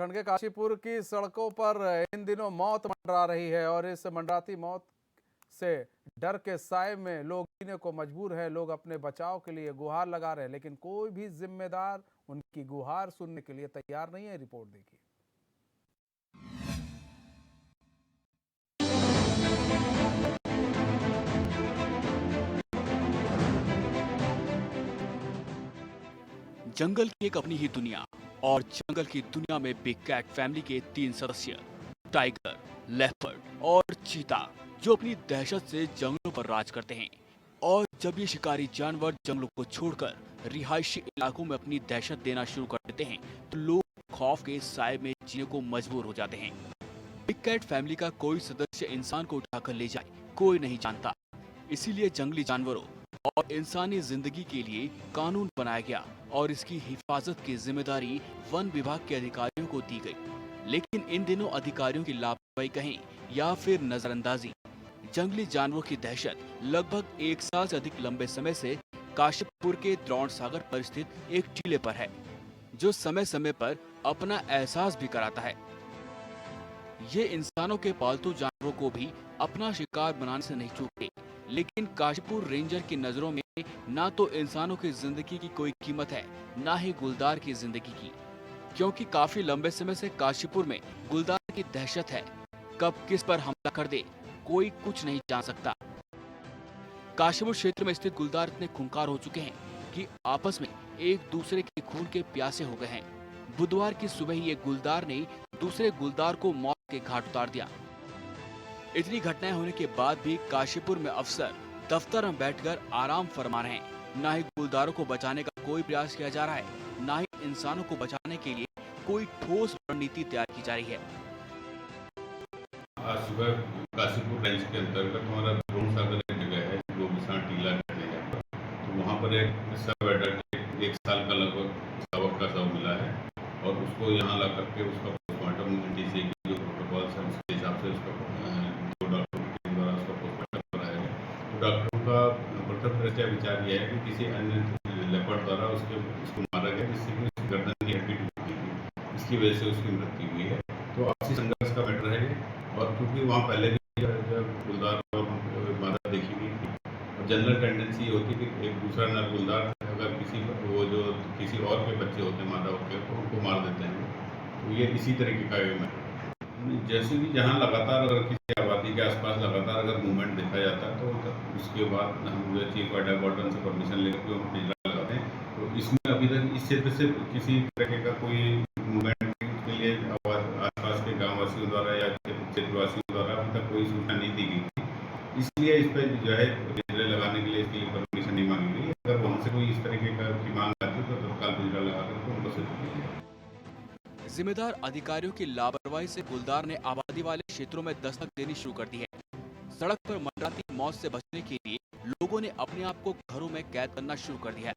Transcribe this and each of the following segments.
उत्तराखंड के काशीपुर की सड़कों पर इन दिनों मौत मंडरा रही है और इस मंडराती मौत से डर के साए में लोग जीने को मजबूर हैं। लोग अपने बचाव के लिए गुहार लगा रहे हैं, लेकिन कोई भी जिम्मेदार उनकी गुहार सुनने के लिए तैयार नहीं है। रिपोर्ट देखिए। जंगल की एक अपनी ही दुनिया और जंगल की दुनिया में बिग कैट फैमिली के 3 सदस्य टाइगर, लेपर्ड और चीता जो अपनी दहशत से जंगलों पर राज करते हैं। और जब ये शिकारी जानवर जंगलों को छोड़कर रिहायशी इलाकों में अपनी दहशत देना शुरू कर देते हैं तो लोग खौफ के साए में जीने को मजबूर हो जाते हैं। बिग कैट फैमिली का कोई सदस्य इंसान को उठाकर ले जाए कोई नहीं जानता, इसीलिए जंगली जानवरों और इंसानी जिंदगी के लिए कानून बनाया गया और इसकी हिफाजत की जिम्मेदारी वन विभाग के अधिकारियों को दी गई। लेकिन इन दिनों अधिकारियों की लापरवाही कहें या फिर नजरअंदाजी, जंगली जानवरों की दहशत लगभग 1 साल से अधिक लंबे समय से काशीपुर के द्रोण सागर पर स्थित एक टीले पर है, जो समय समय पर अपना एहसास भी कराता है। ये इंसानों के पालतू जानवरों को भी अपना शिकार बनाने से नहीं चूकते, लेकिन काशीपुर रेंजर की नजरों में ना तो इंसानों की जिंदगी की कोई कीमत है, ना ही गुलदार की जिंदगी की, क्योंकि काफी लंबे समय से काशीपुर में गुलदार की दहशत है। कब किस पर हमला कर दे कोई कुछ नहीं जान सकता। काशीपुर क्षेत्र में स्थित गुलदार इतने खूंखार हो चुके हैं कि आपस में एक दूसरे के खून के प्यासे हो गए हैं। बुधवार की सुबह ही एक गुलदार ने दूसरे गुलदार को मौत के घाट उतार दिया। इतनी घटनाएं होने के बाद भी काशीपुर में अफसर दफ्तर में बैठकर आराम फरमा रहे हैं। न ही गुलदारों को बचाने का कोई प्रयास किया जा रहा है, न ही इंसानों को बचाने के लिए कोई ठोस रणनीति तैयार की जा रही है। आज सुबह काशीपुर रेंज के अंतर्गत हमारा द्रोण सागर एक जगह है जो विशाल टीला कहते हैं, तो वहाँ पर एक सब एडल्ट 1 साल का लगभग शावक का शव मिला है और उसको यहाँ ला करके उसका पोस्टमार्टम NTC की जो प्रोटोकॉल है उसके हिसाब से उसका जो डॉक्टर के द्वारा उसका पोस्टमार्टम कराया गया। तो डॉक्टरों का प्रथम दृष्टया विचार यह है कि किसी अन्य लेपर्ड द्वारा उसको मारा गया, जिससे कि उसकी गर्दन की हड्डी टूट गई थी, इसकी वजह से उसकी मृत्यु हुई है। तो आपसी संघर्ष का मैटर है और क्योंकि वहाँ पहले भी गुलदार और मादा देखी गई थी और जनरल टेंडेंसी ये होती है कि एक दूसरा नर गुलदार अगर किसी और के बच्चे होते हैं मादा होते हैं तो उनको मार देते हैं। तो ये इसी तरीके का एक मैटर, जैसे कि जहाँ लगातार अगर किसी आबादी के आसपास लगातार अगर मूवमेंट देखा जाता है तो उसके बाद हम जो चीफ वाइल्ड वार्डन से परमिशन लेकर हम पिंजरा लगाते हैं। तो इसमें अभी तक इस क्षेत्र से किसी तरह का कोई मूवमेंट के लिए आसपास के गाँव वासियों द्वारा या क्षेत्रवासियों द्वारा अभी तक कोई सूचना नहीं दी गई थी, इसलिए इस पर जो है पिंजरे लगाने के लिए इसके लिए परमिशन नहीं मांगी गई। अगर वहाँ से कोई इस तरीके की मांग आती तो तत्काल पिंजरा लगाकर उनको सूचित किया जाए। जिम्मेदार अधिकारियों की लापरवाही से गुलदार ने आबादी वाले क्षेत्रों में दस्तक देनी शुरू कर दी है। सड़क पर मंडराती मौत से बचने के लिए लोगों ने अपने आप को घरों में कैद करना शुरू कर दिया है।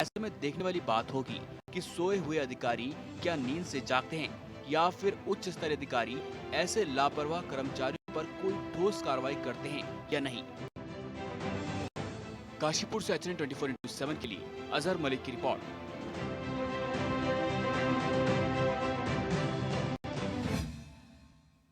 ऐसे में देखने वाली बात होगी कि सोए हुए अधिकारी क्या नींद से जागते हैं या फिर उच्च स्तरीय अधिकारी ऐसे लापरवाह कर्मचारियों पर कोई ठोस कार्रवाई करते हैं या नहीं। काशीपुर से HN 24/7 के लिए अजहर मलिक की रिपोर्ट।